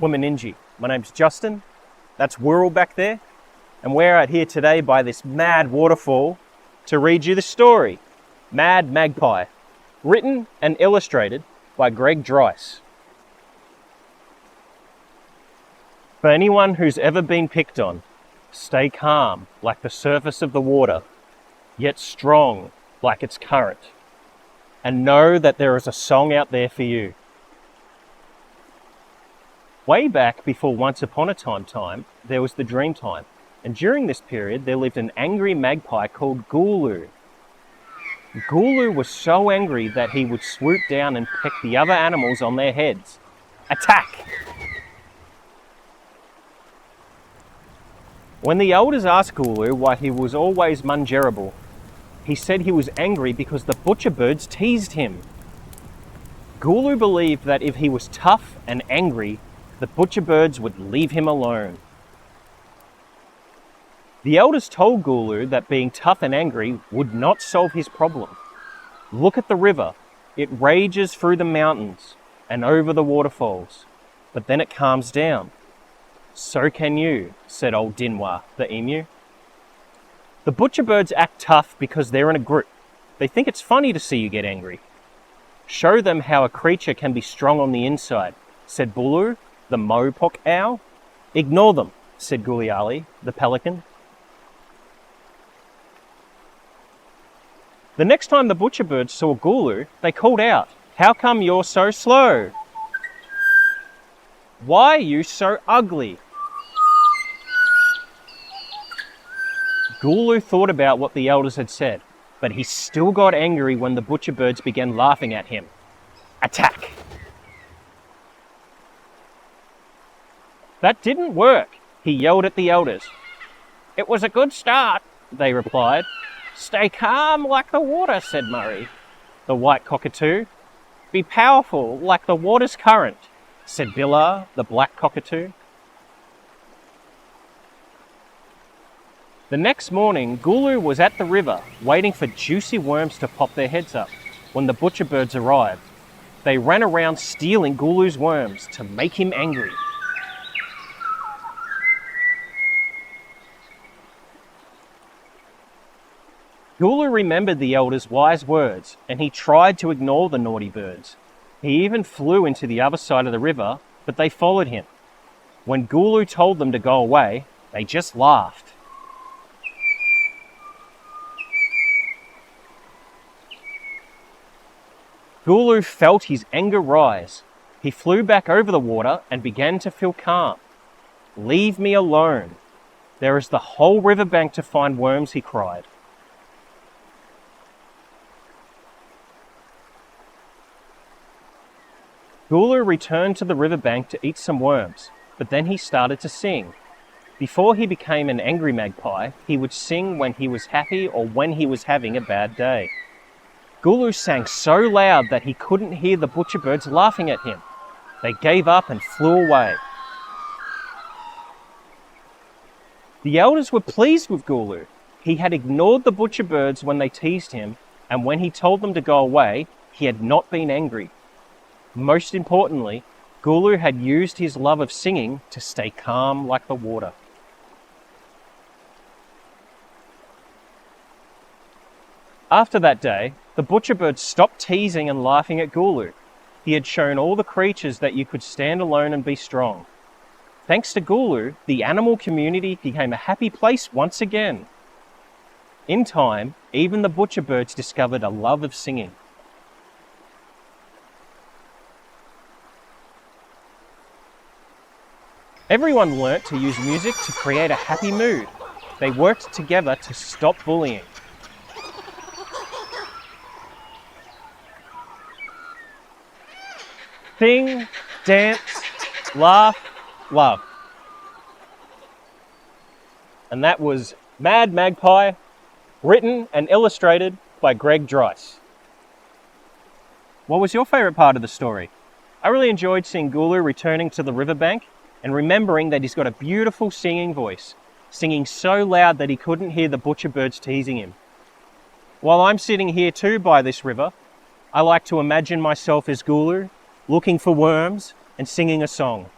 Womaninji. My name's Justin, that's Wooyal back there, and we're out here today by this mad waterfall to read you the story, Mad Magpie, written and illustrated by Gregg Dreise. For anyone who's ever been picked on, stay calm like the surface of the water, yet strong like its current, and know that there is a song out there for you. Way back before Once Upon a Time, there was the Dreamtime, and during this period there lived an angry magpie called Gulu. Gulu was so angry that he would swoop down and peck the other animals on their heads. Attack! When the elders asked Gulu why he was always mungerable, he said he was angry because the butcher birds teased him. Gulu believed that if he was tough and angry, the butcher birds would leave him alone. The elders told Gulu that being tough and angry would not solve his problem. Look at the river. It rages through the mountains and over the waterfalls, but then it calms down. So can you, said old Dinwa, the emu. The butcher birds act tough because they're in a group. They think it's funny to see you get angry. Show them how a creature can be strong on the inside, said Bulu, the Mopok owl. Ignore them, said Guliali, the pelican. The next time the butcher birds saw Gulu, they called out, "How come you're so slow? Why are you so ugly?" Gulu thought about what the elders had said, but he still got angry when the butcher birds began laughing at him. Attack! That didn't work, he yelled at the elders. It was a good start, they replied. Stay calm like the water, said Murray, the white cockatoo. Be powerful like the water's current, said Billar, the black cockatoo. The next morning, Gulu was at the river, waiting for juicy worms to pop their heads up. When the butcher birds arrived, they ran around stealing Gulu's worms to make him angry. Gulu remembered the elders' wise words, and he tried to ignore the naughty birds. He even flew into the other side of the river, but they followed him. When Gulu told them to go away, they just laughed. Gulu felt his anger rise. He flew back over the water and began to feel calm. Leave me alone. There is the whole riverbank to find worms, he cried. Gulu returned to the riverbank to eat some worms, but then he started to sing. Before he became an angry magpie, he would sing when he was happy or when he was having a bad day. Gulu sang so loud that he couldn't hear the butcher birds laughing at him. They gave up and flew away. The elders were pleased with Gulu. He had ignored the butcher birds when they teased him, and when he told them to go away, he had not been angry. Most importantly, Gulu had used his love of singing to stay calm like the water. After that day, the butcher birds stopped teasing and laughing at Gulu. He had shown all the creatures that you could stand alone and be strong. Thanks to Gulu, the animal community became a happy place once again. In time, even the butcher birds discovered a love of singing. Everyone learnt to use music to create a happy mood. They worked together to stop bullying. Sing, dance, laugh, love. And that was Mad Magpie, written and illustrated by Gregg Dreise. What was your favourite part of the story? I really enjoyed seeing Gulu returning to the riverbank and remembering that he's got a beautiful singing voice, singing so loud that he couldn't hear the butcher birds teasing him. While I'm sitting here too by this river, I like to imagine myself as Gulu, looking for worms and singing a song.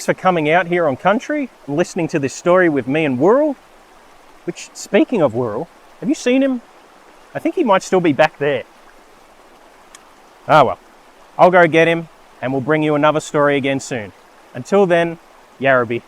for coming out here on country and listening to this story with me and Wooyal. Which, speaking of Wooyal, have you seen him? I think he might still be back there. Ah well, I'll go get him and we'll bring you another story again soon. Until then, Yarrabee.